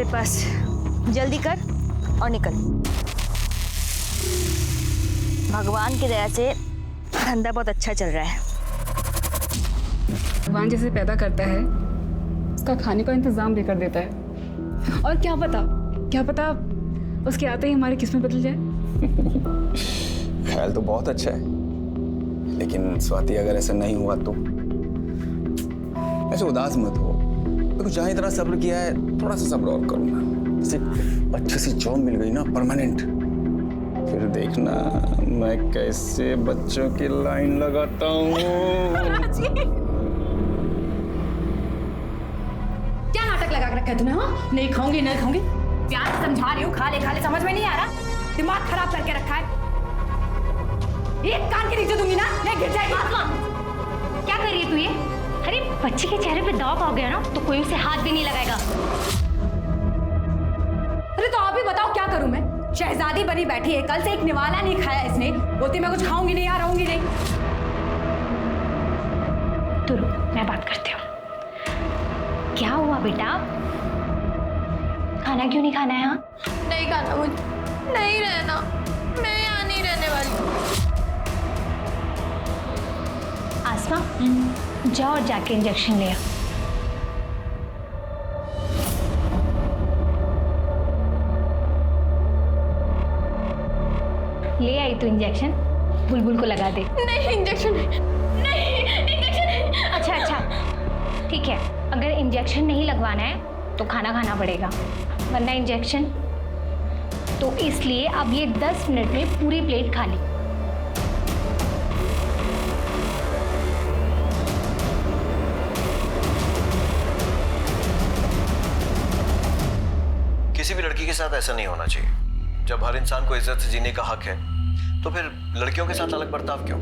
पास, जल्दी कर और निकल। भगवान की दया से धंधा बहुत अच्छा चल रहा है। भगवान जैसे पैदा करता है उसका खाने का इंतजाम भी कर देता है। और क्या पता उसके आते ही हमारी किस्मत बदल जाए। ख्याल तो बहुत अच्छा है, लेकिन स्वाति अगर ऐसा नहीं हुआ तो ऐसे उदास मत हो। तो जहाँ इतना सब्र किया है थोड़ा सा सब्र और करो ना। सिर्फ अच्छी सी जॉब मिल गई ना परमानेंट, फिर देखना मैं कैसे बच्चों की लाइन लगाता हूँ। क्या नाटक लगा के रखा है तूने? हाँ, नहीं खाऊंगी नहीं खाऊंगी, प्यार से समझा रही हूँ, खा ले समझ में नहीं आ रहा, दिमाग खराब करके रखा है। एक कान के नीचे दूंगी ना, नहीं गिर जाएगी। क्या कर रही है तू ये? अरे बच्चे के चेहरे पे दाग आ गया ना तो कोई उसे हाथ भी नहीं लगाएगा। अरे तो आप ही बताओ क्या करूं मैं? शहजादी बनी बैठी है, कल से एक निवाला नहीं खाया इसने, बोलती मैं कुछ खाऊंगी नहीं, यहाँ रहूंगी नहीं। तो रुक, मैं बात करती हूँ। क्या हुआ बेटा? खाना क्यों नहीं खाना है? यहाँ नहीं खाना मुझे, नहीं रहना, मैं यहाँ नहीं रहने वाली। आसमा, जाओ और जाके इंजेक्शन ले आ। ले आई तो इंजेक्शन बुलबुल को लगा दे। नहीं इंजेक्शन नहीं, इंजेक्शन। अच्छा ठीक है, अगर इंजेक्शन नहीं लगवाना है तो खाना खाना पड़ेगा, वरना इंजेक्शन तो इसलिए अब ये 10 मिनट में पूरी प्लेट खा ली। किसी भी लड़की के साथ ऐसा नहीं होना चाहिए। जब हर इंसान को इज्जत से जीने का हक है तो फिर लड़कियों के साथ अलग बर्ताव क्यों?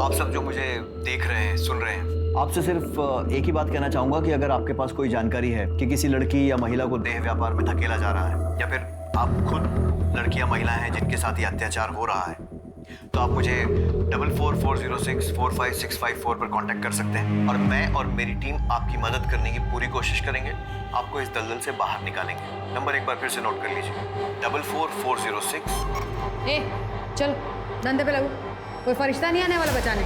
आप सब जो मुझे देख रहे हैं, सुन रहे हैं, आपसे सिर्फ एक ही बात कहना चाहूंगा कि अगर आपके पास कोई जानकारी है कि किसी लड़की या महिला को देह व्यापार में धकेला जा रहा है, या फिर आप खुद लड़की या महिलाएं हैं जिनके साथ ये अत्याचार हो रहा है, तो आप मुझे 4440645654 पर कांटेक्ट कर सकते हैं और मैं और मेरी टीम आपकी मदद करने की पूरी कोशिश करेंगे, आपको इस दलदल से बाहर निकालेंगे। नंबर एक बार फिर से नोट कर लीजिए, 44406। ए चल धंधे पे लगो, कोई फरिश्ता नहीं आने वाला बचाने।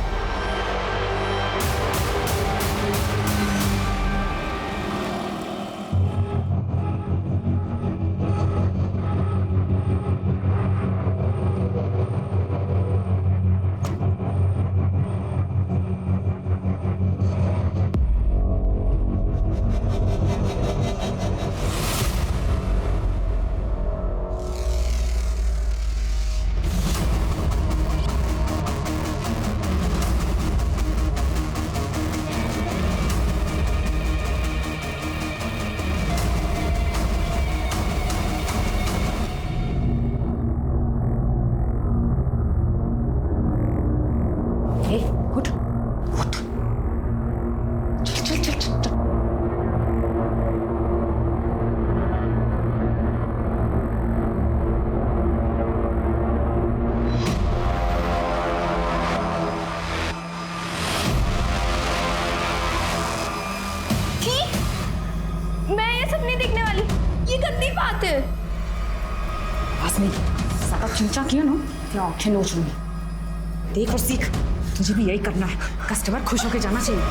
उठ उठ, चल चल चल चल। मैं ये सब नहीं देखने वाली, ये गंदी बात है। आसमी, सारा चिंचा किया ना, क्या आंखें नोच लूंगी। देख और सीख, तुझे भी यही करना है, कस्टमर खुश होकर जाना चाहिए।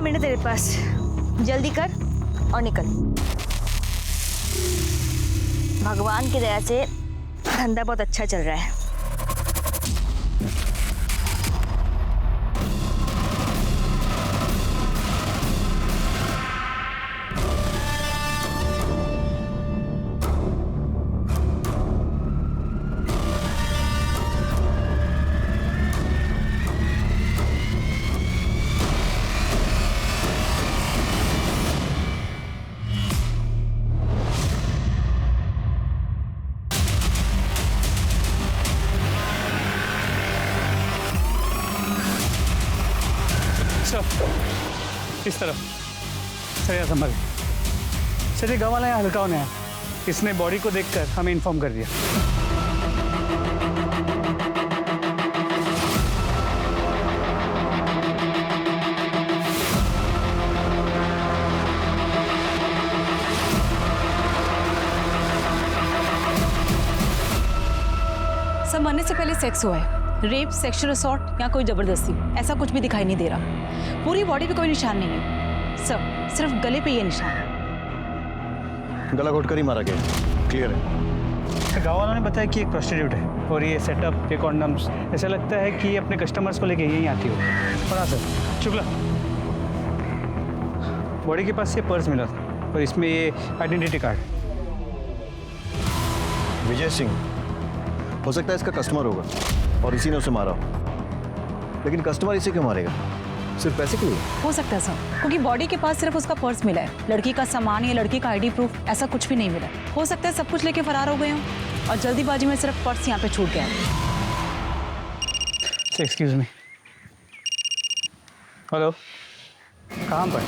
मिनट तेरे पास, जल्दी कर और निकल। भगवान की दया से धंधा बहुत अच्छा चल रहा है। इस तरफ। सर यहाँ संभल। सर ये गाँव वाला यहाँ हल्का होने आया, इसने बॉडी को देखकर हमें इन्फॉर्म कर दिया। सब मरने से पहले सेक्स हुआ है। रेप, सेक्सुअल असॉल्ट या कोई जबरदस्ती, ऐसा कुछ भी दिखाई नहीं दे रहा। पूरी बॉडी पे कोई निशान नहीं है सर, सिर्फ गले पे ये निशान है। गला घोट कर ही मारा गया, क्लियर है। गाँव वालों ने बताया कि एक प्रोस्टिट्यूट है और ये सेटअप, ये कॉन्डम्स, ऐसा लगता है कि ये अपने कस्टमर्स को लेके यहीं आती हो। और हाँ सर, शुक्ला, बॉडी के पास ये पर्स मिला था और इसमें ये आइडेंटिटी कार्ड। विजय सिंह हो सकता है इसका कस्टमर होगा और इसी ने उसे मारा हो। लेकिन कस्टमर इसे क्यों मारेगा? सिर्फ पैसे के लिए? हो सकता है सर, क्योंकि बॉडी के पास सिर्फ उसका पर्स मिला है। लड़की का सामान या लड़की का आईडी प्रूफ ऐसा कुछ भी नहीं मिला। हो सकता है सब कुछ लेके फरार हो गए हों और जल्दीबाजी में सिर्फ पर्स यहाँ पे छूट गया। Excuse me. हेलो, कहाँ पर?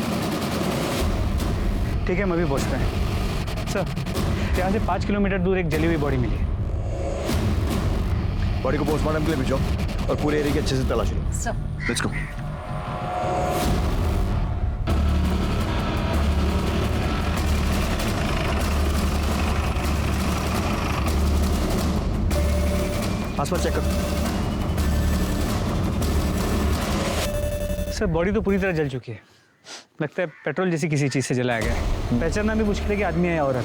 ठीक है, हम अभी पहुँच रहे हैं। सर, यहाँ से 5 किलोमीटर दूर एक जली हुई बॉडी मिली है। बॉडी को पोस्टमार्टम के लिए भेजो और पूरे एरिया की अच्छे से तलाशी लो। Sir, let's go. आसपास चेक कर। सर, बॉडी तो पूरी तरह जल चुकी है। लगता है पेट्रोल जैसी किसी चीज़ से जलाया गया है। पहचानना भी मुश्किल है कि आदमी है या औरत।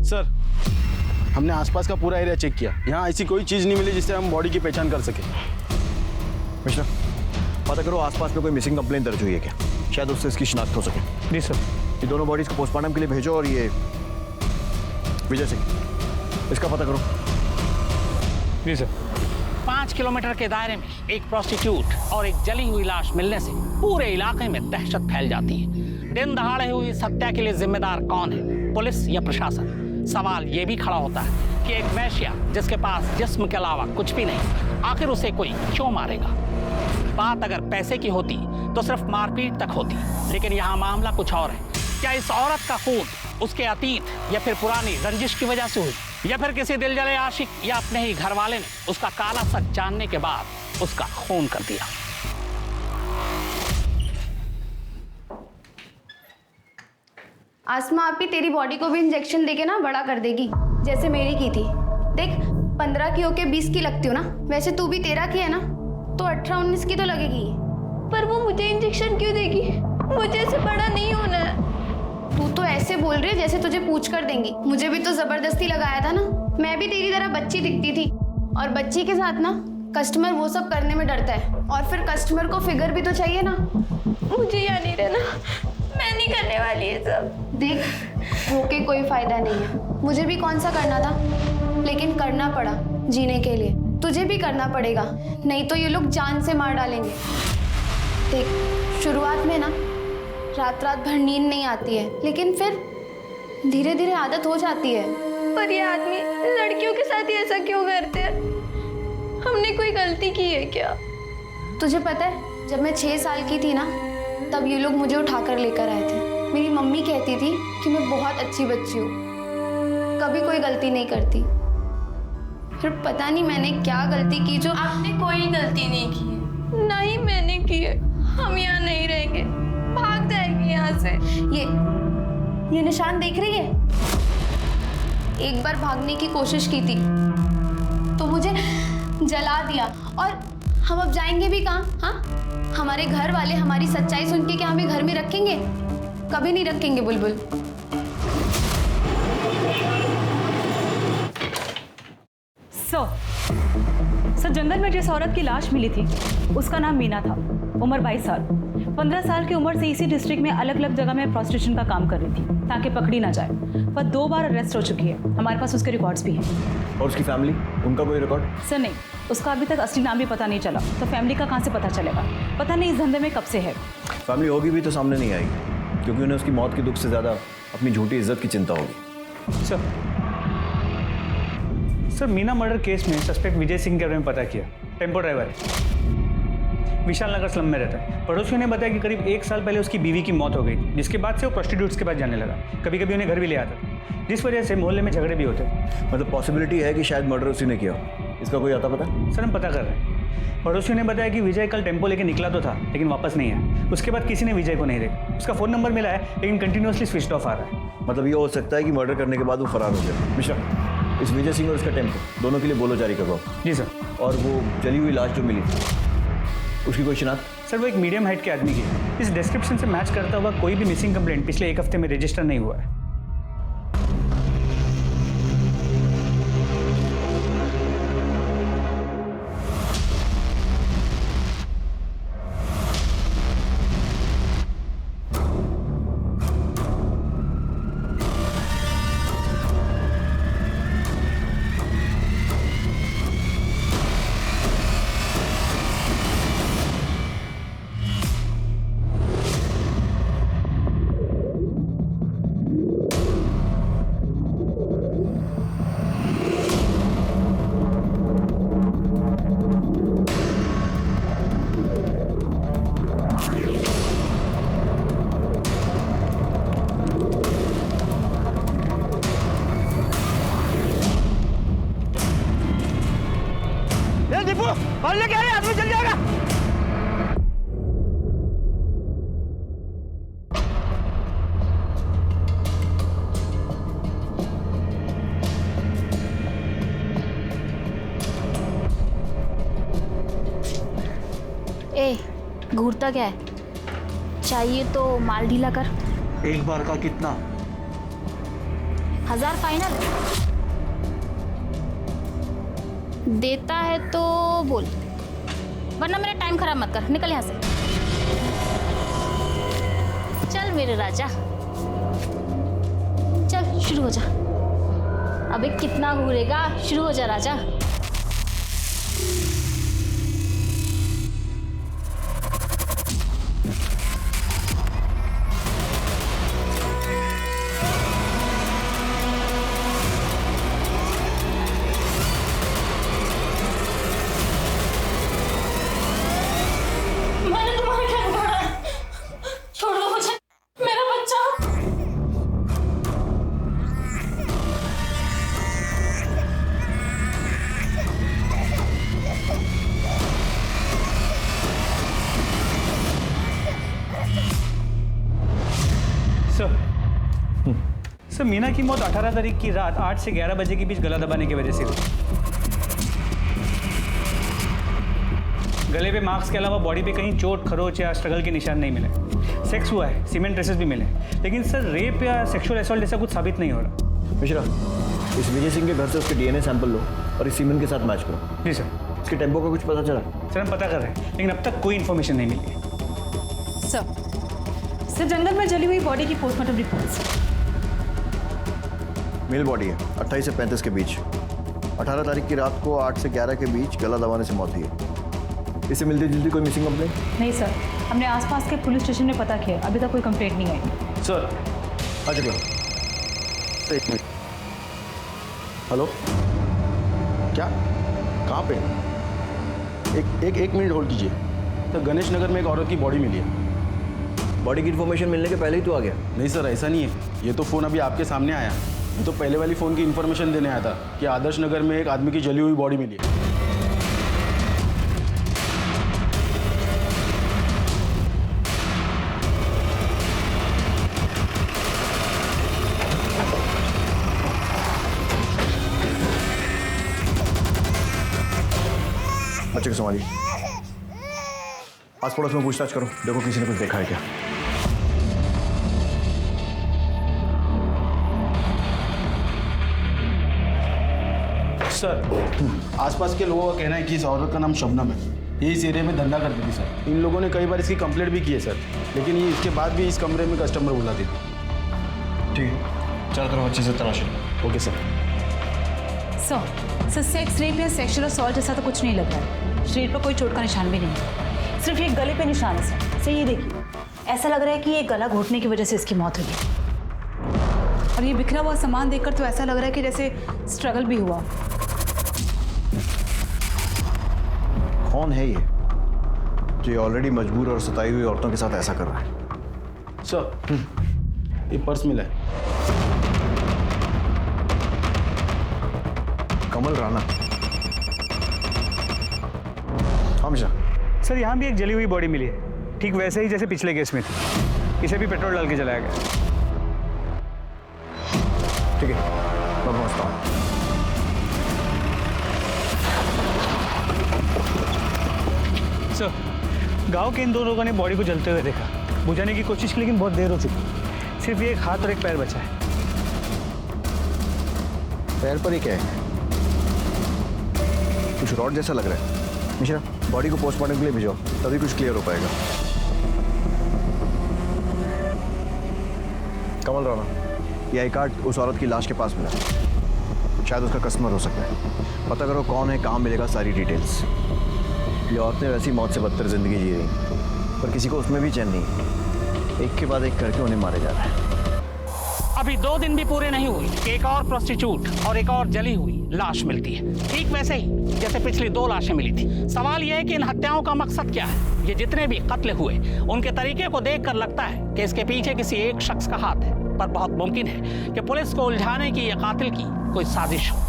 सर, हमने आसपास का पूरा एरिया चेक किया, यहाँ ऐसी कोई चीज़ नहीं मिली जिससे हम बॉडी की पहचान कर सके। मिश्रा, पता करो आसपास में कोई मिसिंग कंप्लेंट दर्ज हुई है क्या? शायद उससे इसकी शिनाख्त हो सके। जी सर। ये दोनों बॉडीज को पोस्टमार्टम के लिए भेजो और ये विजय सिंह, इसका पता करो। जी सर। 5 किलोमीटर के दायरे में एक प्रोस्टिट्यूट और एक जली हुई लाश मिलने से पूरे इलाके में दहशत फैल जाती है। दिन दहाड़े हुई इस हत्या के लिए जिम्मेदार कौन है, पुलिस या प्रशासन? सवाल ये भी खड़ा होता है कि एक वेश्या जिसके पास जिस्म के अलावा कुछ भी नहीं, आखिर उसे कोई क्यों मारेगा? बात अगर पैसे की होती तो सिर्फ मारपीट तक होती, लेकिन यहाँ मामला कुछ और है। क्या इस औरत का खून उसके अतीत या फिर पुरानी रंजिश की वजह से हुई, या फिर किसी दिल जले आशिक या अपने ही घर वाले ने उसका काला सच जानने के बाद उसका खून कर दिया? आसमा आपी तेरी बॉडी को भी इंजेक्शन देके ना बड़ा कर देगी, जैसे मेरी की थी। देख, 15 की होके 20 की लगती हो ना, वैसे तू भी 13 की है ना, तो 18-19 की तो लगेगी। पर वो मुझे इंजेक्शन क्यों देगी? मुझे इससे बड़ा नहीं होना है। तू तो ऐसे बोल रही है जैसे तुझे पूछ कर देंगी। मुझे भी तो जबरदस्ती लगाया था ना। मैं भी तेरी तरह बच्ची दिखती थी, और बच्ची के साथ ना कस्टमर वो सब करने में डरता है, और फिर कस्टमर को फिगर भी तो चाहिए ना। मुझे यहाँ नहीं रहना, मैं नहीं करने वाली ये सब। देख, होके कोई फायदा नहीं है। मुझे भी कौन सा करना था, लेकिन करना पड़ा जीने के लिए। तुझे भी करना पड़ेगा, नहीं तो ये लोग जान से मार डालेंगे। देख, शुरुआत में ना रात रात भर नींद नहीं आती है, लेकिन फिर धीरे धीरे आदत हो जाती है। पर ये आदमी लड़कियों के साथ ही ऐसा क्यों करते हैं? हमने कोई गलती की है क्या? तुझे पता है, जब मैं 6 साल की थी ना, तब ये लोग मुझे उठाकर लेकर आए थे। मेरी मम्मी कहती थी कि मैं बहुत अच्छी बच्ची हूँ, कभी कोई गलती नहीं करती। फिर पता नहीं मैंने क्या गलती की जो। आपने कोई गलती नहीं की है। नहीं मैंने की है। हम यहाँ नहीं रहेंगे, भाग जाएंगे यहाँ से। ये निशान देख रही है? एक बार भागने की कोशिश की थी तो मुझे जला दिया, और हम अब जाएंगे भी कहाँ? हाँ, हमारे घर वाले हमारी सच्चाई सुन के क्या हमें घर में रखेंगे? कभी नहीं रखेंगे बुलबुल। सर, जंगल में जिस औरत की लाश मिली थी उसका नाम मीना था, उम्र 22 साल। 15 साल की उम्र से इसी डिस्ट्रिक्ट में अलग अलग जगह में प्रोस्टिट्यूशन का काम कर रही थी ताकि पकड़ी ना जाए। पर 2 बार अरेस्ट हो चुकी है, हमारे पास उसके रिकॉर्ड्स भी हैं। और उसकी फैमिली, उनका कोई रिकॉर्ड? सर नहीं, उसका अभी तक असली नाम भी पता नहीं चला, तो फैमिली का कहाँ से पता चलेगा? पता नहीं इस धंधे में कब से है। फैमिली होगी भी तो सामने नहीं आएगी, क्योंकि उन्हें उसकी मौत के दुख से ज़्यादा अपनी झूठी इज्जत की चिंता होगी। सर, मीना मर्डर केस में सस्पेक्ट विजय सिंह के बारे में पता किया। Tempo driver, Vishal Nagar slum में रहता है। पड़ोसियों ने बताया कि करीब 1 साल पहले उसकी बीवी की मौत हो गई, जिसके बाद से वो प्रोस्टिट्यूट्स के पास जाने लगा। कभी कभी उन्हें घर भी ले आता था, जिस वजह से मोहल्ले में झगड़े भी होते। मतलब पॉसिबिलिटी है कि शायद मर्डर उसी ने किया। इसका कोई आता पता? सर हम पता कर रहे हैं। पड़ोसियों ने बताया कि विजय कल टेम्पो लेके निकला तो था, लेकिन वापस नहीं आया। उसके बाद किसी ने विजय को नहीं देखा। उसका फ़ोन नंबर मिला है, लेकिन कंटिन्यूसली स्विच ऑफ आ रहा है। मतलब ये हो सकता है कि मर्डर करने के बाद वो फरार हो गया। मिश्रा, इस विजय सिंह और इसका टेम्पो दोनों के लिए बोलो जारी करवाओ। जी सर। और वो जली हुई लाश जो मिली उसकी कोई शिनाख्त? सर वो एक मीडियम हाइट के आदमी की है। इस डिस्क्रिप्शन से मैच करता हुआ कोई भी मिसिंग कंप्लेंट पिछले 1 हफ्ते में रजिस्टर नहीं हुआ है। घूरता क्या है? चाहिए तो माल ढीला कर। एक बार का कितना? 1000 फाइनल। देता है तो बोल, वरना मेरा टाइम खराब मत कर। निकल यहाँ से। चल मेरे राजा, चल शुरू हो जा। अबे कितना घूरेगा? शुरू हो जा राजा। सर मीना की मौत 18 तारीख की रात 8 से 11 बजे के बीच गला दबाने की वजह से हुई। गले पे मार्क्स के अलावा बॉडी पे कहीं चोट, खरोच या स्ट्रगल के निशान नहीं मिले। सेक्स हुआ है, सीमेंट ट्रेसेस भी मिले, लेकिन सर रेप या सेक्सुअल असॉल्ट जैसा कुछ साबित नहीं हो रहा। मिश्रा, इस विजय सिंह के घर से उसके डीएनए सैंपल लो और इस सीमेंट के साथ मैच करो। जी सर। इसके टेम्पो का कुछ पता चला? सर हम पता कर रहे हैं, लेकिन अब तक कोई इन्फॉर्मेशन नहीं मिली। सर जंगल में जली हुई बॉडी की पोस्टमार्टम रिपोर्ट्स। मेल बॉडी है, 28 से 35 के बीच। 18 तारीख की रात को 8 से 11 के बीच गला दबाने से मौत हुई है। इससे मिलती जुलती कोई मिसिंग कंप्लेंट? नहीं सर, हमने आसपास के पुलिस स्टेशन में पता किया, अभी तक कोई कंप्लेंट नहीं आई। सर अच्छा क्या? एक मिनट। हेलो, क्या? कहाँ पे? एक मिनट होल्ड कीजिए। तो गणेश नगर में एक औरत की बॉडी मिली है। बॉडी की इन्फॉर्मेशन मिलने के पहले ही तो आ गया? नहीं सर, ऐसा नहीं है। ये तो फ़ोन अभी आपके सामने आया। मैं तो पहले वाली फ़ोन की इन्फॉर्मेशन देने आया था कि आदर्श नगर में एक आदमी की जली हुई बॉडी मिली है। बच्चे को संभालिए। आस पड़ोस में पूछताछ करो, देखो किसी ने कुछ देखा है क्या। सर आसपास के लोगों का कहना है कि इस औरत का नाम शबनम है। ये इस एरिया में धंधा करती थी सर। इन लोगों ने कई बार इसकी कंप्लेंट भी की है सर, लेकिन ये इसके बाद भी इस कमरे में कस्टमर बुलाती थी। ठीक है, चारों तरफ अच्छे से तलाशी लो। Okay sir. Sir sex rape या सेक्सुअल असॉल्ट जैसा तो कुछ नहीं लग रहा है। शरीर पर कोई चोट का निशान भी नहीं है, सिर्फ ये गले पे निशान है सर। सर ये देखिए, ऐसा लग रहा है कि ये गला घोटने की वजह से इसकी मौत हुई है। और ये बिखरा हुआ सामान देखकर तो ऐसा लग रहा है कि जैसे स्ट्रगल भी हुआ। कौन है ये जो ये ऑलरेडी मजबूर और सताई हुई औरतों के साथ ऐसा कर रहा है? सर ये पर्स मिला है। कमल राणा। हाँ मिश्रा। सर यहाँ भी एक जली हुई बॉडी मिली है, ठीक वैसे ही जैसे पिछले केस में थी। इसे भी पेट्रोल डाल के जलाया गया। ठीक है, मैं पहुँचता हूँ। सर, गांव के इन दो लोगों ने बॉडी को जलते हुए देखा, बुझाने की कोशिश की लेकिन बहुत देर हो चुकी। सिर्फ ये एक हाथ और एक पैर बचा है। पैर पर ही क्या है? कुछ रॉड जैसा लग रहा है। मिश्रा, बॉडी को पोस्टमार्टम के लिए भिजवाओ, तभी कुछ क्लियर हो पाएगा। कमल राणा, ये आई कार्ड उस औरत की लाश के पास मिला, शायद उसका कस्टमर हो सकता है। पता करो कौन है, कहाँ मिलेगा, सारी डिटेल्स। ये औरतें वैसी मौत से बदतर जिंदगी जी रही, पर किसी को उसमें भी चैन नहीं। एक के बाद एक करके उन्हें मारे जा रहा है। अभी 2 दिन भी पूरे नहीं हुए कि एक और प्रोस्टिट्यूट और एक और जली हुई लाश मिलती है, ठीक वैसे ही जैसे पिछली 2 लाशें मिली थी। सवाल यह है कि इन हत्याओं का मकसद क्या है? ये जितने भी कत्ल हुए, उनके तरीके को देखकर लगता है कि इसके पीछे किसी एक शख्स का हाथ है, पर बहुत मुमकिन है कि पुलिस को उलझाने की या कातिल की कोई साजिश हो।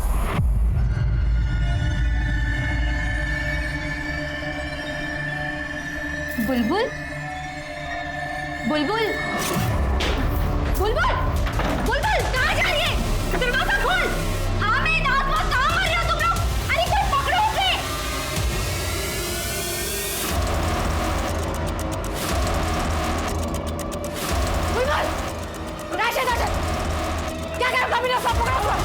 बुलबुल, बुलबुल, बुलबुल, बुलबुल, कहाँ जा रही है? दरवाजा खोल। हाँ, मैं आसपास कहाँ मर रही हो तुम लोग? अरे कोई पकड़ो उसे। बुलबुल, राशिद, क्या कर रहा है? सब पकड़ो उसको।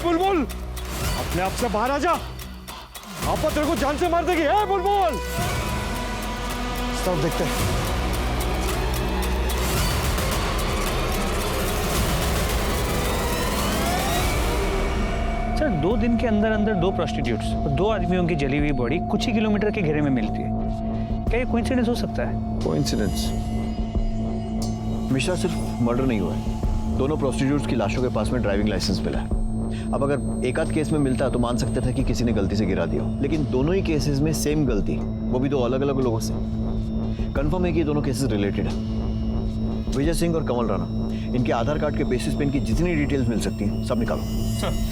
बुलबुल, अपने आप से बाहर आ जा। आपा तेरे को जान से मार देगी। है बुलबुल, सब देखते हैं। सर, 2 दिन के अंदर अंदर 2 प्रोस्टिट्यूट्स और 2 आदमियों की जली हुई बॉडी कुछ ही किलोमीटर के घेरे में मिलती है। क्या ये कोइंसिडेंस हो सकता है? कोइंसिडेंस? मिश्रा, सिर्फ मर्डर नहीं हुआ है, दोनों प्रोस्टिट्यूट्स की लाशों के पास में ड्राइविंग लाइसेंस मिला है। अब अगर एक आध केस में मिलता तो मान सकते थे कि किसी ने गलती से गिरा दिया, लेकिन दोनों ही केसेस में सेम गलती, वो भी 2 अलग अलग लोगों से। कंफर्म है कि ये दोनों केसेस रिलेटेड है। विजय सिंह और कमल राणा, इनके आधार कार्ड के बेसिस पे इनकी जितनी डिटेल्स मिल सकती हैं सब निकालो। सर,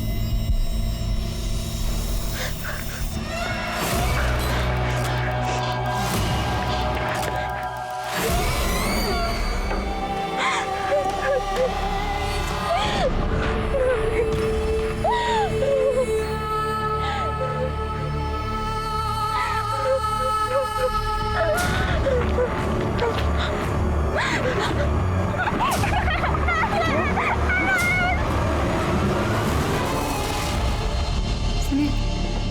सुनिए,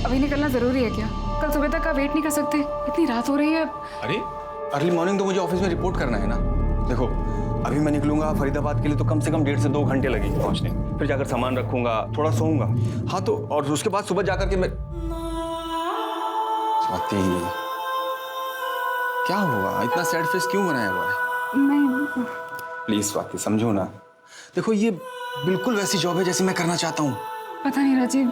अभी निकलना जरूरी है क्या? कल सुबह तक का वेट नहीं कर सकते? इतनी रात हो रही है। अरे अर्ली मॉर्निंग तो मुझे ऑफिस में रिपोर्ट करना है ना। देखो, अभी मैं निकलूंगा फरीदाबाद के लिए तो कम से कम 1.5 से 2 घंटे लगेंगे पहुंचने। फिर जाकर सामान रखूंगा, थोड़ा सोऊंगा। हाँ तो, और उसके बाद सुबह जाकर के मैं। स्वाति, क्या हुआ? इतना सैड फेस क्यों बनाया हुआ है? मैं प्लीज स्वाति, समझो ना। देखो, ये बिल्कुल वैसी जॉब है जैसी मैं करना चाहता हूँ। पता नहीं राजीव,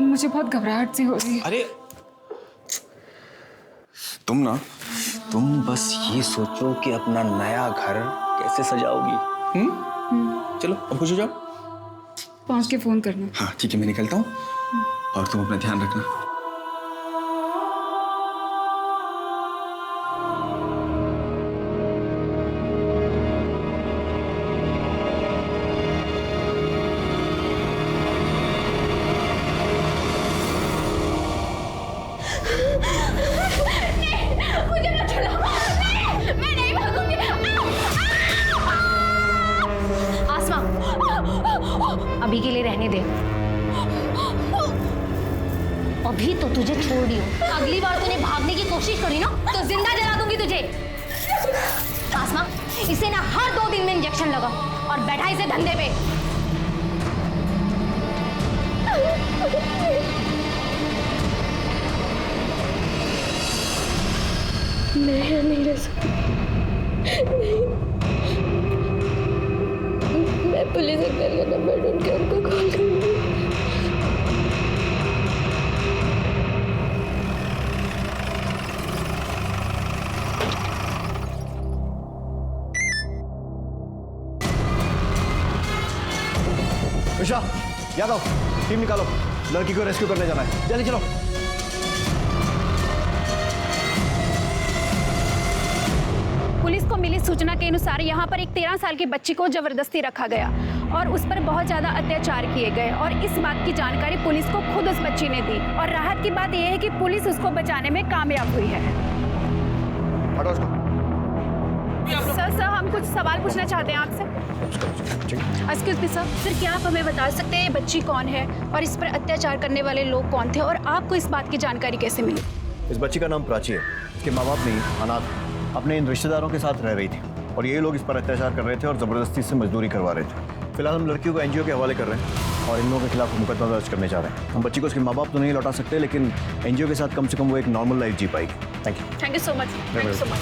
मुझे बहुत घबराहट सी हो रही है। अरे तुम बस ये सोचो कि अपना नया घर कैसे सजाओगी। चलो अब खुश हो जाओ। पहुंच के फोन करना। हाँ ठीक है, मैं निकलता हूँ और तुम अपना ध्यान रखना। अभी के लिए रहने दे। अभी तो तुझे छोड़ दी हूँ, अगली बार तूने भागने की कोशिश करी ना तो जिंदा जला दूंगी तुझे। आसमा, इसे ना हर 2 दिन में इंजेक्शन लगा और बैठा इसे धंधे पे। मैं यहाँ नहीं रह सकती। नहीं, मैं पुलिस अंकल का नंबर ढूंढ के उनको कॉल करूँगी। विशा, यादव, टीम निकालो, लड़की को रेस्क्यू करने जाना है, जल्दी चलो। पुलिस को मिली सूचना के अनुसार यहाँ पर एक 13 साल की बच्ची को जबरदस्ती रखा गया और उस पर बहुत ज़्यादा अत्याचार किए गए और इस बात की जानकारी पुलिस को खुद उस बच्ची ने दी और राहत की बात यह है कि पुलिस उसको बचाने में कामयाब हुई है। सर हम कुछ सवाल पूछना चाहते हैं आपसे। एक्सक्यूज मी सर, क्या आप हमें बता सकते हैं ये बच्ची कौन है और इस पर अत्याचार करने वाले लोग कौन थे और आपको इस बात की जानकारी कैसे मिली? इस बच्ची का नाम प्राची है। इसके माँ बाप नहीं, अनाथ, अपने इन रिश्तेदारों के साथ रह रही थी और ये लोग इस पर अत्याचार कर रहे थे और ज़बरदस्ती से मजदूरी करवा रहे थे। फिलहाल हम लड़कियों को एनजीओ के हवाले कर रहे हैं और इन लोगों के खिलाफ मुकदमा दर्ज करने जा रहे हैं। हम बच्ची को उसके माँ बाप तो नहीं लौटा सकते, लेकिन एनजीओ के साथ कम से कम वो एक नॉर्मल लाइफ जी पाएगी। Thank you so much. Thank you so much.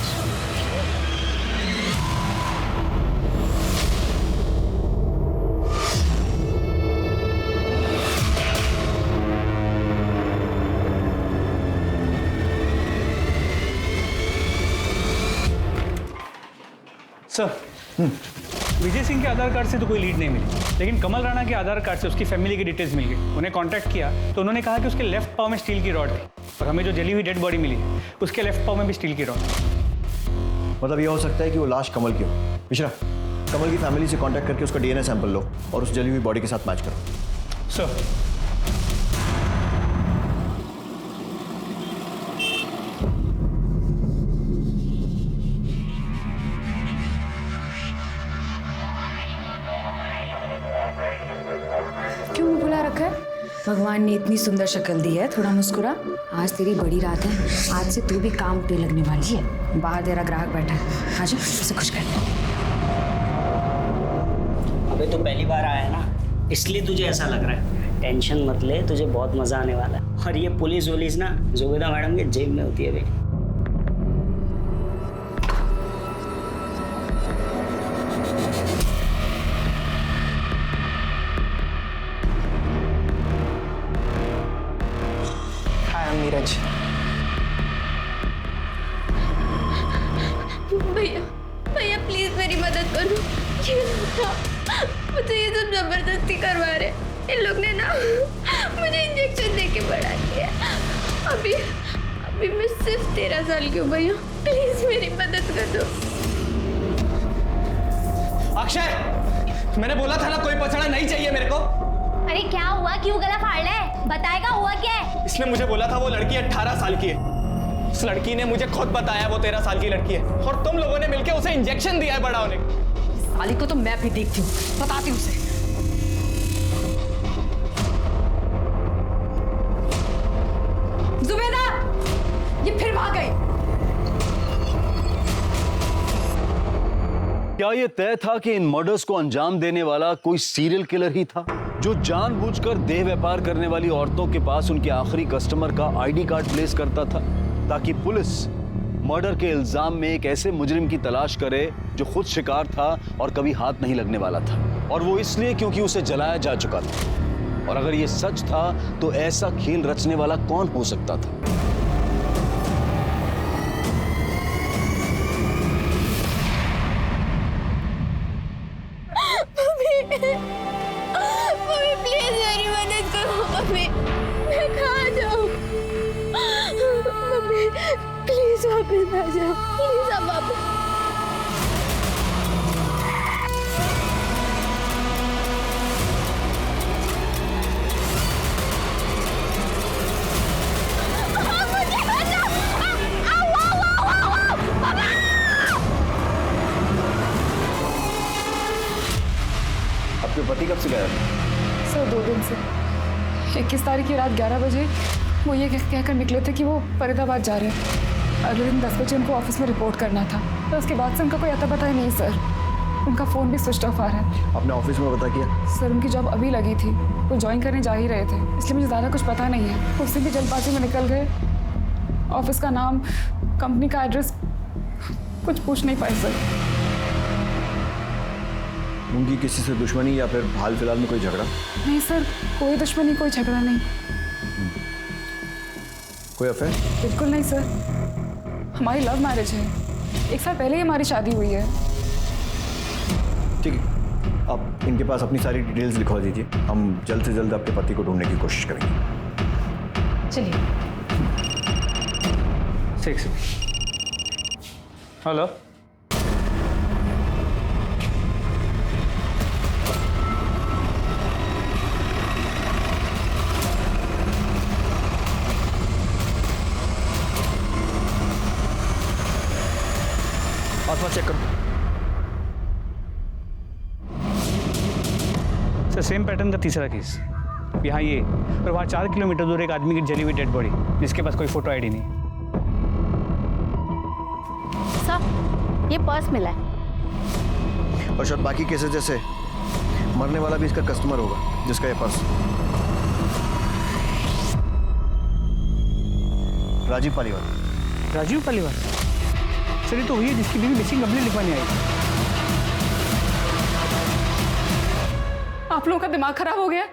Sir, Vijay Singh के आधार कार्ड से तो कोई लीड नहीं मिली, लेकिन कमल राणा के आधार कार्ड से उसकी फैमिली की डिटेल्स मिल गई। उन्हें कांटेक्ट किया तो उन्होंने कहा कि उसके लेफ्ट पाव में स्टील की रॉड थी और हमें जो जली हुई डेड बॉडी मिली उसके लेफ्ट पाव में भी स्टील की रॉड। मतलब ये हो सकता है कि वो लाश कमल की हो। मिश्रा, कमल की फैमिली से कांटेक्ट करके उसका डीएनए सैंपल लो और उस जली हुई बॉडी के साथ मैच करो। सर, क्यों बुला रखा है? भगवान ने इतनी सुंदर शक्ल दी है, थोड़ा मुस्कुरा। आज तेरी बड़ी रात है, आज से तू भी काम पे लगने वाली है। बाहर तेरा ग्राहक बैठा है, आजा उसे खुश कर। अबे तो पहली बार आया है ना, इसलिए तुझे ऐसा लग रहा है। टेंशन मत ले, तुझे बहुत मजा आने वाला है। और ये पुलिस वुलिस ना जुबेदा मैडम के जेब में होती है बेटी। नीरज, भैया भैया प्लीज मेरी मदद करो। ये मुझे ये सब जबरदस्ती करवा रहे। इन लोग ने ना मुझे इंजेक्शन दे के बढ़ा दिया। अभी मैं सिर्फ 13 साल की हूँ भैया, प्लीज मेरी मदद कर दो। अक्षय, मैंने बोला था ना कोई पछाड़ा नहीं चाहिए मेरे को। अरे क्या हुआ, क्यों गला फाड़ ले? बताएगा हुआ क्या है? इसने मुझे बोला था वो लड़की 18 साल की है। उस लड़की ने मुझे खुद बताया वो 13 साल की लड़की है और तुम लोगों ने मिलकर उसे इंजेक्शन दिया है बड़ा होने को। साली को तो मैं भी देखती हूँ, बताती हूँ उसे। जुबेदा, ये फिर भाग गई। क्या ये तय था कि इन मर्डर्स को अंजाम देने वाला कोई सीरियल किलर ही था, जो जानबूझकर देह व्यापार करने वाली औरतों के पास उनके आखिरी कस्टमर का आईडी कार्ड प्लेस करता था ताकि पुलिस मर्डर के इल्जाम में एक ऐसे मुजरिम की तलाश करे जो खुद शिकार था और कभी हाथ नहीं लगने वाला था, और वो इसलिए क्योंकि उसे जलाया जा चुका था। और अगर ये सच था तो ऐसा खेल रचने वाला कौन हो सकता था? मम्मी प्लीज मेरी मदद करो। मम्मी मैं कहाँ जाऊँ? मम्मी प्लीज वापस आ जाओ, प्लीज आप वापस। आपके पति कब से गया? सर 2 दिन से। 21 तारीख की रात 11 बजे वो ये कहकर निकले थे कि वो फरीदाबाद जा रहे हैं। अगले दिन 10 बजे उनको ऑफिस में रिपोर्ट करना था, तो उसके बाद से उनका कोई अता पता ही नहीं सर। उनका फ़ोन भी स्विच ऑफ आ रहा है। आपने ऑफिस में पता किया? सर उनकी जॉब अभी लगी थी, वो ज्वाइन करने जा ही रहे थे, इसलिए मुझे ज़्यादा कुछ पता नहीं है। उससे भी जल्दबाजी में निकल गए। ऑफिस का नाम कंपनी का एड्रेस कुछ पूछ नहीं पाए सर। उनकी किसी से दुश्मनी या फिर हाल फिलहाल में कोई झगड़ा? नहीं सर, कोई दुश्मनी कोई झगड़ा नहीं। कोई अफेयर? बिल्कुल नहीं सर, हमारी लव मैरिज है। 1 साल पहले ही हमारी शादी हुई है। ठीक है, आप इनके पास अपनी सारी डिटेल्स लिखवा दीजिए। हम जल्द से जल्द आपके पति को ढूंढने की कोशिश करेंगे। चलिए। 6 हेलो, आसपास चेक करो। सर सेम पैटर्न का तीसरा केस, यहाँ ये और वहाँ 4 किलोमीटर दूर एक आदमी की जली हुई डेड बॉडी जिसके पास कोई फोटो आईडी नहीं। सर ये पर्स मिला है। और शायद बाकी केसेस जैसे मरने वाला भी इसका कस्टमर होगा जिसका ये पर्स। राजीव पालीवाल। राजीव पालीवाल? सर ये तो वही है जिसकी बीवी मिसिंग कंप्लेंट लिखवाने आई। आप लोगों का दिमाग खराब हो गया?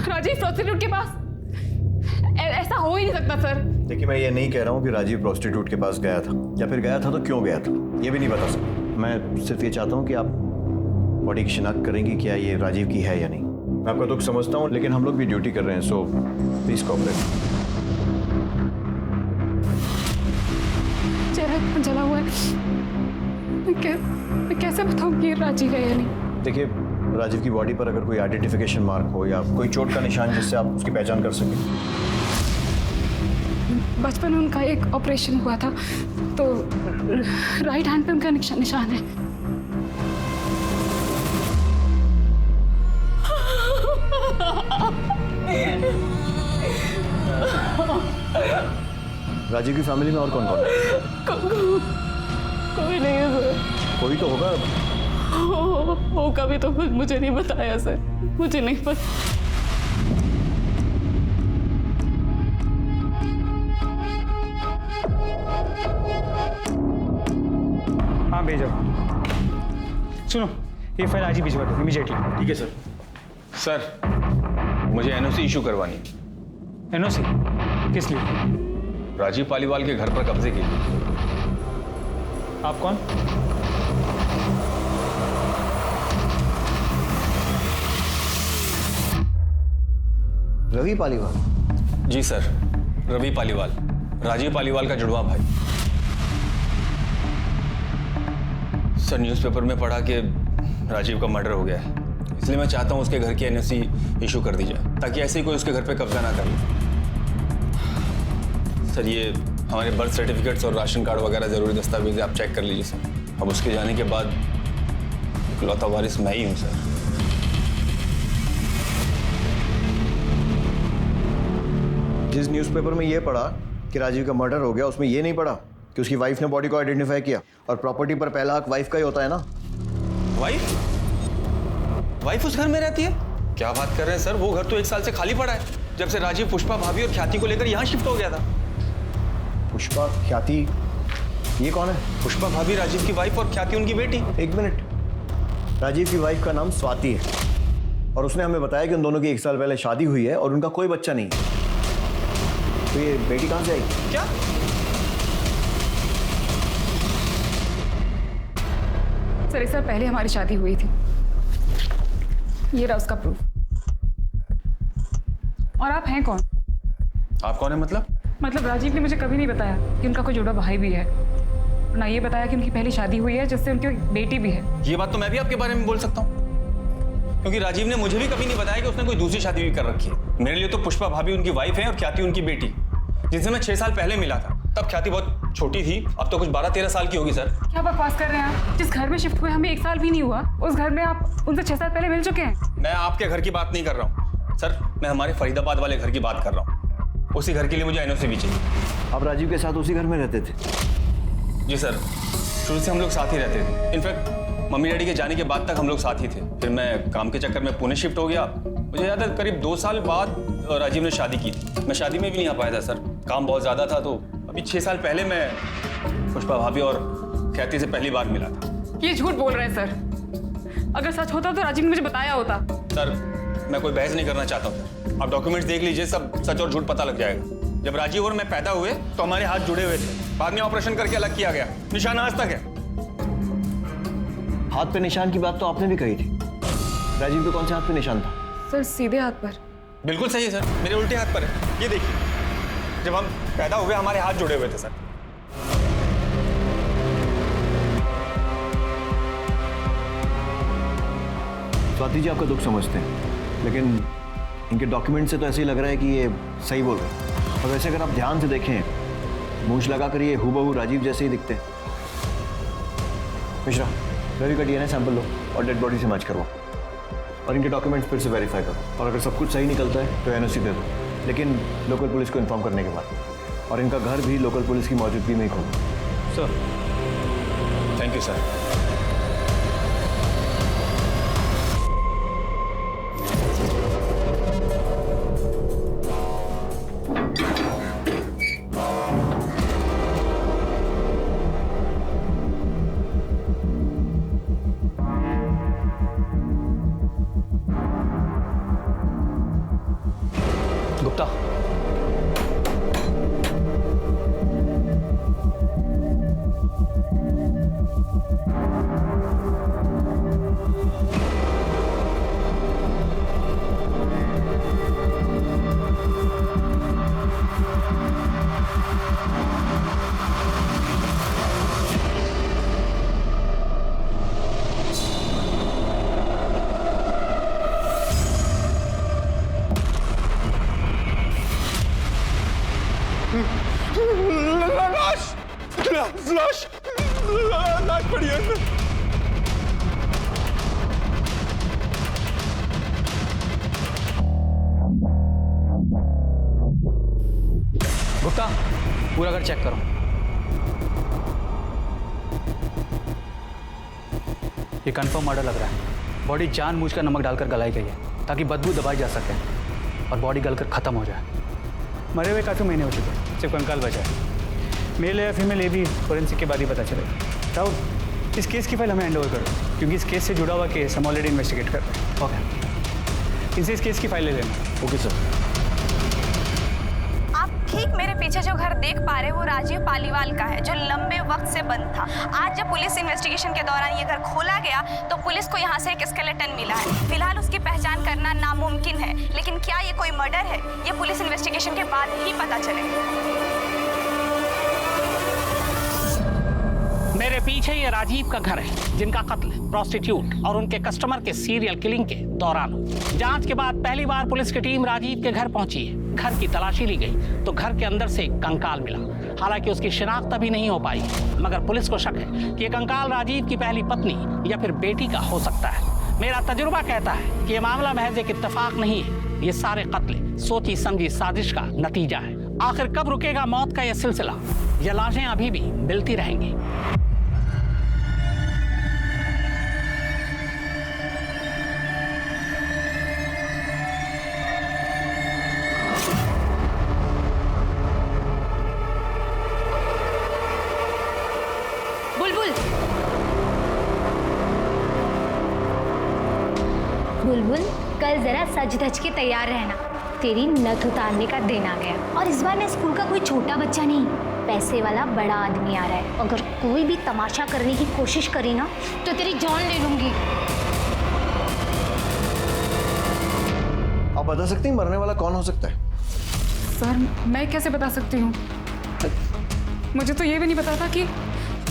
राजीव प्रोस्टिट्यूट के पास? ऐसा हो ही नहीं सकता सर। देखिए, मैं ये नहीं कह रहा हूँ कि राजीव प्रोस्टिट्यूट के पास गया था, या फिर गया था तो क्यों गया था, ये भी नहीं बता सकता। मैं सिर्फ ये चाहता हूँ कि आप बॉडी की शिनाख्त करेंगी क्या ये राजीव की है या नहीं। मैं आपका दुख समझता हूँ, लेकिन हम लोग भी ड्यूटी कर रहे हैं, सो प्लीज कोऑपरेट। चेहरा इतना जला हुआ है, मैं कैसे बताऊँ कि राजीव है या नहीं? देखिए, राजीव की बॉडी पर अगर कोई आइडेंटिफिकेशन मार्क हो या कोई चोट का निशान जिससे आप उसकी पहचान कर सकें। बचपन में उनका एक ऑपरेशन हुआ था, तो राइट हैंड पे उनका निशान है। राजीव की फैमिली में और कौन कौन है? कोई नहीं है सर। कोई तो होगा। होगा भी तो मुझे नहीं बताया सर, मुझे नहीं पता। हाँ भेजो। सुनो, ये फाइल आज ही भिजवा दो इमीडिएटली। ठीक है सर। सर मुझे एनओसी इशू करवानी है। एनओसी? किस लिए? राजीव पालीवाल के घर पर कब्जे के लिए। आप कौन? रवि पालीवाल? जी सर, रवि पालीवाल, राजीव पालीवाल का जुड़वा भाई। सर न्यूज़पेपर में पढ़ा कि राजीव का मर्डर हो गया है, इसलिए मैं चाहता हूँ उसके घर की एनओसी इशू कर दी जाए ताकि ऐसे ही कोई उसके घर पे कब्जा ना कर ले। सर ये हमारे बर्थ सर्टिफिकेट्स और राशन कार्ड वगैरह ज़रूरी दस्तावेज आप चेक कर लीजिए सर। अब उसके जाने के बाद इकलौता वारिस मैं ही हूँ सर। जिस न्यूज़पेपर में ये पढ़ा कि राजीव का मर्डर हो गया, उसमें ये नहीं पढ़ा कि उसकी वाइफ ने बॉडी को आइडेंटिफाई किया, और प्रॉपर्टी पर पहला हक वाइफ का ही होता है ना। वाइफ? वाइफ उस घर में रहती है? क्या बात कर रहे हैं सर, वो घर तो 1 साल से खाली पड़ा है, जब से राजीव पुष्पा भाभी और ख्याति को लेकर यहाँ शिफ्ट हो गया था। पुष्पा, ख्याति, ये कौन है? पुष्पा भाभी राजीव की वाइफ और ख्याति उनकी बेटी। 1 मिनट, राजीव की वाइफ का नाम स्वाति है और उसने हमें बताया कि उन दोनों की 1 साल पहले शादी हुई है और उनका कोई बच्चा नहीं है। तो ये बेटी कहाँ से आई? क्या? सर 1 साल पहले हमारी शादी हुई थी, ये रहा उसका प्रूफ। और आप हैं कौन? आप कौन है मतलब? मतलब राजीव ने मुझे कभी नहीं बताया कि उनका कोई जुड़ा भाई भी है, ना ये बताया कि उनकी पहली शादी हुई है जिससे उनकी बेटी भी है। ये बात तो मैं भी आपके बारे में बोल सकता हूँ, क्योंकि राजीव ने मुझे भी कभी नहीं बताया कि उसने कोई दूसरी शादी भी कर रखी है। मेरे लिए तो पुष्पा भाभी उनकी वाइफ है और ख्याति उनकी बेटी, जिनसे मैं 6 साल पहले मिला था। तब ख्याति बहुत छोटी थी, अब तो कुछ 12-13 साल की होगी सर। क्या बकवास कर रहे हैं आप? जिस घर में शिफ्ट हुए हमें 1 साल भी नहीं हुआ, उस घर में आप उनसे 6 साल पहले मिल चुके हैं। मैं आपके घर की बात नहीं कर रहा हूँ सर, मैं हमारे फरीदाबाद वाले घर की बात कर रहा हूँ। उसी घर के लिए मुझे एनओसी भी चाहिए। आप राजीव के साथ उसी घर में रहते थे? जी सर, शुरू से हम लोग साथ ही रहते थे। इनफैक्ट मम्मी डैडी के जाने के बाद तक हम लोग साथ ही थे। फिर मैं काम के चक्कर में पुणे शिफ्ट हो गया। मुझे याद है करीब 2 साल बाद राजीव ने शादी की थी। मैं शादी में भी नहीं आ पाया था सर, काम बहुत ज़्यादा था, तो अभी 6 साल पहले मैं पुष्पा भाभी और ख्याति से पहली बार मिला था। ये झूठ बोल रहे हैं सर। अगर सच होता तो राजीव ने मुझे बताया होता। सर मैं कोई बहस नहीं करना चाहता हूँ, आप डॉक्यूमेंट्स देख लीजिए, सब सच और झूठ पता लग जाएगा। जब राजीव और मैं पैदा हुए तो हमारे हाथ जुड़े हुए थे, बाद में ऑपरेशन करके अलग किया गया, निशान आज तक है। हाथ पे निशान की बात तो आपने भी कही थी, राजीव के कौन से हाथ पे निशान था? सर सीधे हाथ पर। बिल्कुल सही है सर, मेरे उल्टे हाथ पर है, ये देखिए, जब हम पैदा हुए हमारे हाथ जुड़े हुए थे सर। स्वाति जी आपका दुख समझते हैं, लेकिन इनके डॉक्यूमेंट से तो ऐसे ही लग रहा है कि ये सही बोल रहे हैं। और वैसे अगर आप ध्यान से देखें, मूंछ लगाकर ये हूबहू राजीव जैसे ही दिखते हैं। मिश्रा, रवि का डीएनए सैंपल लो और डेड बॉडी से मैच करवाओ और इनके डॉक्यूमेंट्स फिर से वेरीफाई करो, और अगर सब कुछ सही निकलता है तो एनओसी दे दो, लेकिन लोकल पुलिस को इन्फॉर्म करने के बाद। और इनका घर भी लोकल पुलिस की मौजूदगी में ही खोलो। Sir thank you sir. Gupta, लाश पड़ी है। गुप्ता, पूरा घर चेक करो। ये कंफर्म मर्डर लग रहा है। बॉडी जानबूझकर नमक डालकर गलाई गई है ताकि बदबू दबाई जा सके और बॉडी गलकर खत्म हो जाए। मरे हुए काफ़ी महीने हो चुके, सिर्फ कंकाल बचा है। मेल या फीमेल ये भी फोरेंसिक के बाद ही पता चलेगा। राहुल, इस केस की फाइल हमें हैंड ओवर करो, क्योंकि इस केस से जुड़ा हुआ केस हम ऑलरेडी इन्वेस्टिगेट कर रहे हैं। ओके, इनसे इस केस की फाइल ले लेना। Okay sir. आप ठीक मेरे पीछे जो घर देख पा रहे हैं वो राजीव पालीवाल का है, जो लंबे वक्त से बंद था। आज जब पुलिस इन्वेस्टिगेशन के दौरान ये घर खोला गया तो पुलिस को यहाँ से एक स्केलेटन मिला है। फिलहाल उसकी पहचान करना नामुमकिन है, लेकिन क्या ये कोई मर्डर है ये पुलिस इन्वेस्टिगेशन के बाद ही पता चलेगा। मेरे पीछे ये राजीव का घर है, जिनका कत्ल प्रोस्टिट्यूट और उनके कस्टमर के सीरियल किलिंग के दौरान हुआ। जांच के बाद पहली बार पुलिस की टीम राजीव के घर पहुंची है। घर की तलाशी ली गई तो घर के अंदर से एक कंकाल मिला। हालांकि उसकी शिनाख्त अभी नहीं हो पाई, मगर पुलिस को शक है कि ये कंकाल राजीव की पहली पत्नी या फिर बेटी का हो सकता है। मेरा तजुर्बा कहता है कि ये मामला महज एक इत्तेफाक नहीं है, ये सारे कत्ल सोची समझी साजिश का नतीजा है। आखिर कब रुकेगा मौत का यह सिलसिला? ये लाशें अभी भी मिलती रहेंगी। बुलबुल, कल जरा सज धज के तैयार रहना, तेरी नथ उतारने का दिन आ गया। और इस बार मैं स्कूल का कोई छोटा बच्चा नहीं, पैसे वाला बड़ा आदमी आ रहा है। अगर कोई भी तमाशा करने की कोशिश करी ना तो तेरी जान ले लूंगी। आप बता सकती हैं मरने वाला कौन हो सकता है? सर मैं कैसे बता सकती हूँ? मुझे तो ये भी नहीं पता था कि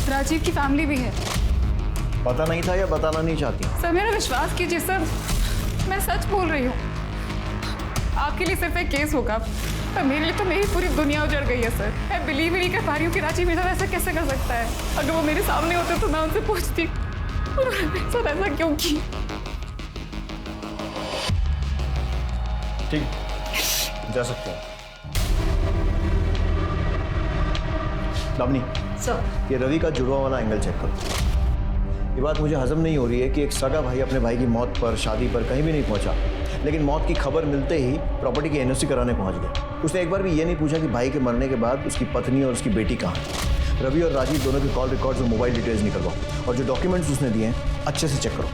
राजीव की फैमिली भी है। पता नहीं था या बताना नहीं चाहती? सर मेरा विश्वास कीजिए सर, मैं सच बोल रही हूँ। आपके लिए सिर्फ एक केस होगा, पर मेरे लिए तो मेरी पूरी दुनिया उजड़ गई है सर। मैं बिलीव ही नहीं कर पा रही हूँ कि राजीव मेरा ऐसा कैसे कर सकता है। अगर वो मेरे सामने होते तो मैं उनसे पूछती उन्होंने मेरे साथ ऐसा क्यों किया। ठीक, जा सकते हो। दामिनी सर, ये रवि का जुड़वा वाला एंगल चेक करो। ये बात मुझे हजम नहीं हो रही है कि एक सगा भाई अपने भाई की मौत पर, शादी पर कहीं भी नहीं पहुंचा, लेकिन मौत की खबर मिलते ही प्रॉपर्टी की एनओसी कराने पहुंच गया। उसने एक बार भी ये नहीं पूछा कि भाई के मरने के बाद उसकी पत्नी और उसकी बेटी कहाँ है। रवि और राजीव दोनों की कॉल रिकॉर्ड्स और मोबाइल डिटेल्स निकलवाओ और जो डॉक्यूमेंट्स उसने दिए हैं अच्छे से चेक करो।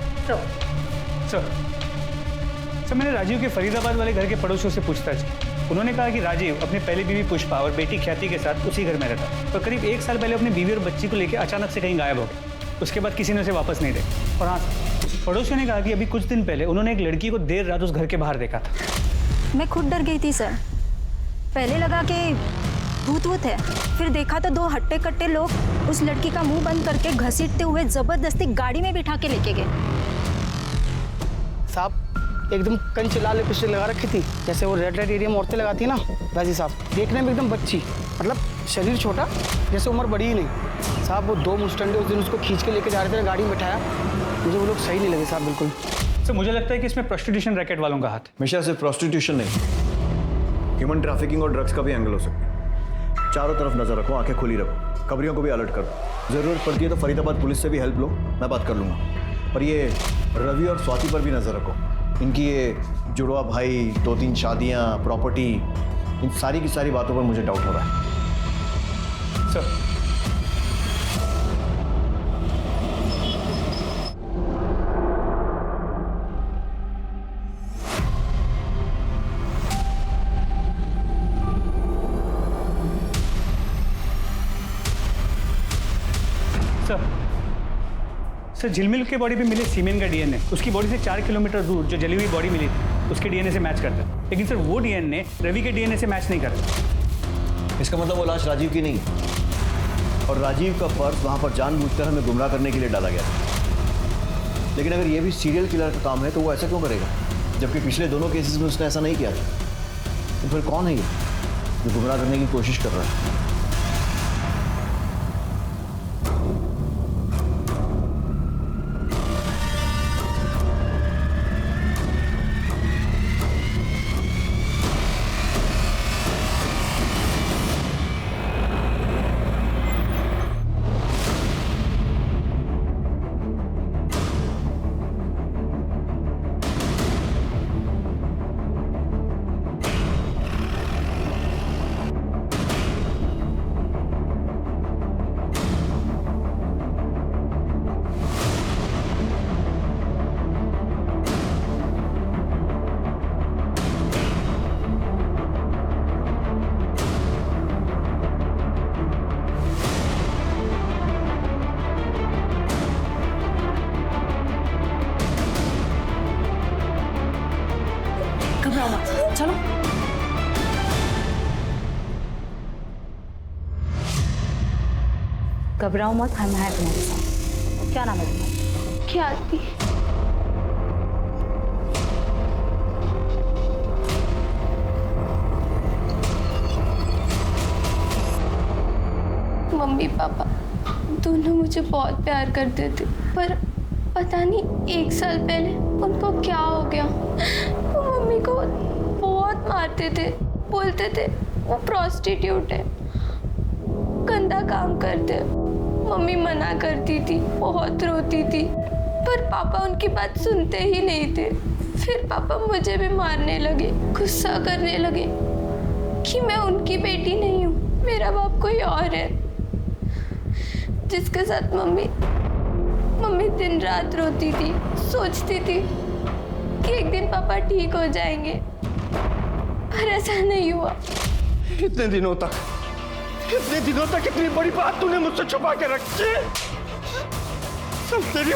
सर मैंने राजीव के फरीदाबाद वाले घर के पड़ोसियों से पूछताछ की। उन्होंने कहा कि राजीव अपनी पहली बीवी पुष्पा और बेटी ख्याति के साथ उसी घर में रहता और करीब 1 साल पहले अपनी बीवी और बच्ची को लेकर अचानक से कहीं गायब हो गया। उसके बाद किसी ने उसे वापस नहीं देखा। और हाँ, पड़ोसियों ने कहा कि अभी कुछ दिन पहले उन्होंने एक लड़की को देर रात उस घर के बाहर देखा था। मैं खुद डर गई थी सर। पहले लगा कि भूत है, फिर देखा तो 2 हट्टे कट्टे लोग उस लड़की का मुंह बंद करके घसीटते हुए जबरदस्ती गाड़ी में बिठा के लेके गए। साहब एकदम कंच लाल लिपस्टिक लगा रखी थी, जैसे वो रेड लाइट एरिया में औरतें लगाती है ना, वैसे साहब। देखने में एकदम बच्ची, मतलब शरीर छोटा, जैसे उम्र बड़ी ही नहीं। साहब वो 2 मुस्टंडे उस दिन उसको खींच के लेके जा रहे थे, गाड़ी में बैठाया। मुझे वो लोग सही नहीं लगे साहब, बिल्कुल। सर मुझे लगता है कि इसमें प्रोस्टिट्यूशन रैकेट वालों का हाथ है। हमेशा सिर्फ प्रोस्टिट्यूशन नहीं, ह्यूमन ट्रैफिकिंग और ड्रग्स का भी एंगल हो सकता है। चारों तरफ नजर रखो, आंखें खुली रखो, खबरियों को भी अलर्ट करो। जरूरत पड़ती है तो फरीदाबाद पुलिस से भी हेल्प लो, मैं बात कर लूँगा। और ये रवि और स्वाति पर भी नजर रखो। इनकी ये जुड़वा भाई, 2-3 शादियाँ, प्रॉपर्टी, इन सारी की सारी बातों पर मुझे डाउट हो रहा है। सर सर झिलमिल के बॉडी पे मिले सीमेन का डीएनए उसकी बॉडी से 4 किलोमीटर दूर जो जली हुई बॉडी मिली थी उसके डीएनए से मैच करता है, लेकिन सर वो डीएनए रवि के डीएनए से मैच नहीं करता। इसका मतलब वो लाश राजीव की नहीं है और राजीव का पर्स वहां पर जानबूझकर हमें गुमराह करने के लिए डाला गया था। लेकिन अगर ये भी सीरियल किलर का काम है तो वो ऐसा क्यों करेगा, जबकि पिछले दोनों केसेस में उसने ऐसा नहीं किया था। तो फिर कौन है ये जो गुमराह करने की कोशिश कर रहा है? चलो घबराओ मत, हम हैं तुम्हारे साथ। क्या नाम है तुम्हारा? ख्याति। मम्मी पापा दोनों मुझे बहुत प्यार करते थे, पर पता नहीं 1 साल पहले उनको क्या हो गया। वो मम्मी को बहुत मारते थे, बोलते थे वो प्रोस्टिट्यूट है, गंदा काम करते। मम्मी मना करती थी, बहुत रोती थी, पर पापा उनकी बात सुनते ही नहीं थे। फिर पापा मुझे भी मारने लगे, गुस्सा करने लगे कि मैं उनकी बेटी नहीं हूँ, मेरा बाप कोई और है, जिसके साथ मम्मी दिन रात रोती थी। सोचती थी कि एक दिन पापा ठीक हो जाएंगे, पर ऐसा नहीं हुआ। इतने दिनों तक इतनी बड़ी बात तूने मुझसे छुपा के रखी। सब तेरी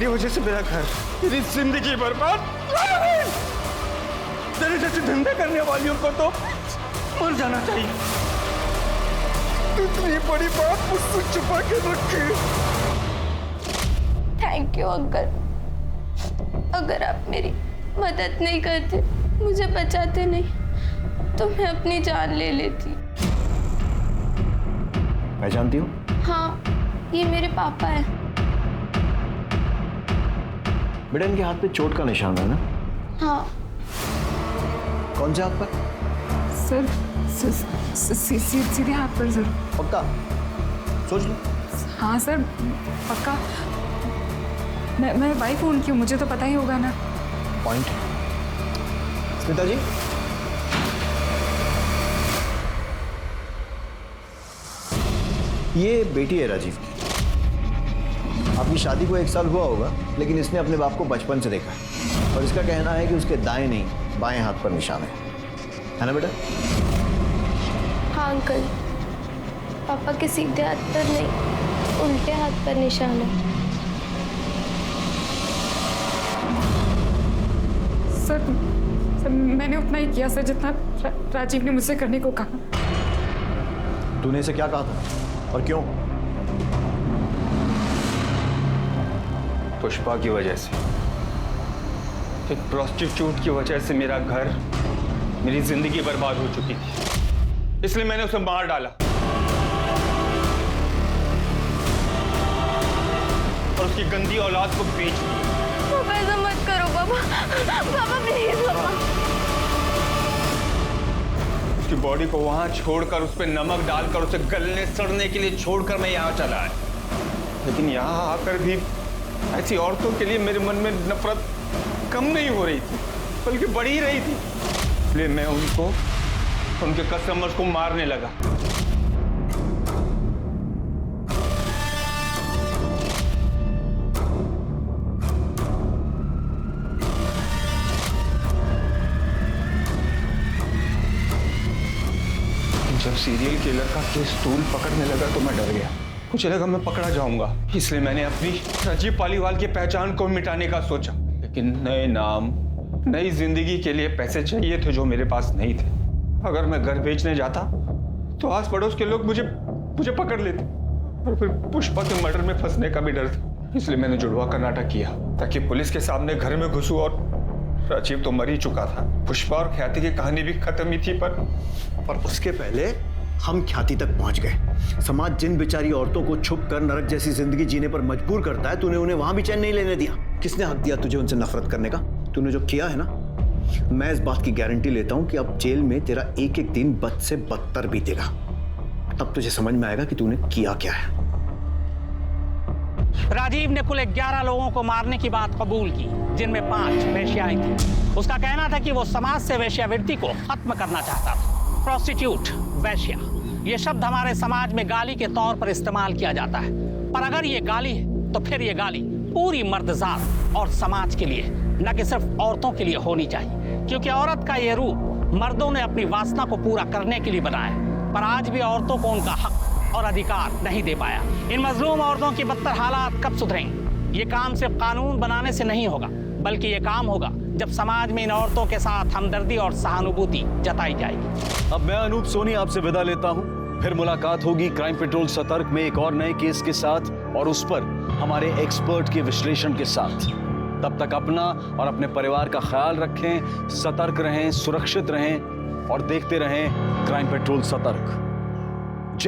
वजह से मेरा घर, तेरी जिंदगी बर्बाद। तेरे जैसे धंधे करने वालियों को तो मर जाना चाहिए। इतनी बड़ी बात मुझसे छुपा के रखी। Thank you uncle. अगर आप मेरी मदद नहीं करते, मुझे बचाते नहीं, तो मैं अपनी जान ले लेती। पहचानती हो? हाँ, ये मेरे पापा हैं। बेटा इनके हाथ पे चोट का निशान है ना? हाँ। कौन से हाथ पर? सर सीधे हाथ पर सर। पक्का? सोच लो। हाँ सर पक्का। मैं वाइफ हूँ उनकी, मुझे तो पता ही होगा ना। पॉइंट है। स्मिता जी, ये बेटी है राजीव की। आपकी शादी को 1 साल हुआ होगा, लेकिन इसने अपने बाप को बचपन से देखा है और इसका कहना है कि उसके दाएं नहीं बाएं हाथ पर निशान है ना बेटा? हाँ अंकल, पापा के सीधे हाथ पर नहीं, उल्टे हाथ पर निशान है। सर मैंने उतना ही किया सर जितना राजीव ने मुझसे करने को कहा। तूने इसे क्या कहा था और क्यों? पुष्पा की वजह से, एक प्रोस्टिट्यूट की वजह से मेरा घर, मेरी जिंदगी बर्बाद हो चुकी थी, इसलिए मैंने उसे मार डाला और उसकी गंदी औलाद को बेच दिया। पापा ऐसा मत करो पापा, पापा प्लीज पापा। उसकी बॉडी को वहां छोड़कर, उस पर नमक डालकर, उसे गलने सड़ने के लिए छोड़कर मैं यहाँ चला आया। लेकिन यहाँ आकर भी ऐसी औरतों के लिए मेरे मन में नफरत कम नहीं हो रही थी, बल्कि बढ़ ही रही थी। इसलिए मैं उनको, उनके कस्टमर्स को मारने लगा। जब सीरियल किलर का केस तूल पकड़ने लगा तो मैं डर गया। मुझे लगा मैं पकड़ा जाऊंगा, इसलिए मैंने अपनी राजीव पालीवाल की पहचान को मिटाने का सोचा। लेकिन नए नाम, नई जिंदगी के लिए पैसे चाहिए थे जो मेरे पास नहीं थे। अगर मैं घर बेचने जाता तो आस पड़ोस के लोग मुझे पकड़ लेते और फिर पुष्पा के मर्डर में फंसने का भी डर था। इसलिए मैंने जुड़वा का नाटक किया ताकि पुलिस के सामने घर में घुसूं और राजीव तो मर ही चुका था। पुष्पा और ख्याति की कहानी भी खत्म ही थी, पर उसके पहले हम ख्याति तक पहुंच गए। समाज जिन बेचारी औरतों को छुप कर नरक जैसी जिंदगी जीने पर मजबूर करता है, तूने उन्हें वहां भी चैन नहीं लेने दिया। किसने हक दिया तुझे उनसे नफरत करने का? तूने जो किया है ना, मैं इस बात की गारंटी लेता हूं कि अब जेल में तेरा एक एक दिन बद से बदतर बीतेगा। तब तुझे समझ में आएगा कि तूने किया क्या है। राजीव ने कुल 11 लोगों को मारने की बात कबूल की, जिनमें 5 वेश्याएं थी। उसका कहना था कि वो समाज से वेश्यावृत्ति को खत्म करना चाहता था। प्रोस्टिट्यूट, वेश्या, ये शब्द हमारे समाज में गाली के तौर पर इस्तेमाल किया जाता है, पर अगर ये गाली है तो फिर ये गाली पूरी मर्दजात और समाज के लिए, न कि सिर्फ औरतों के लिए होनी चाहिए। क्योंकि औरत का ये रूप मर्दों ने अपनी वासना को पूरा करने के लिए बनाया, पर आज भी औरतों को उनका हक और अधिकार नहीं दे पाया। इन मजलूम औरतों की बदतर हालात कब सुधरेंगे? ये काम सिर्फ कानून बनाने से नहीं होगा, बल्कि ये काम होगा जब समाज में इन औरतों के साथ हमदर्दी और सहानुभूति जताई जाएगी। अब मैं अनूप सोनी आपसे विदा लेता हूं। फिर मुलाकात होगी क्राइम पेट्रोल सतर्क में एक और नए केस के साथ और उस पर हमारे एक्सपर्ट के विश्लेषण के साथ। तब तक अपना और अपने परिवार का ख्याल रखें, सतर्क रहें, सुरक्षित रहें और देखते रहें क्राइम पेट्रोल सतर्क।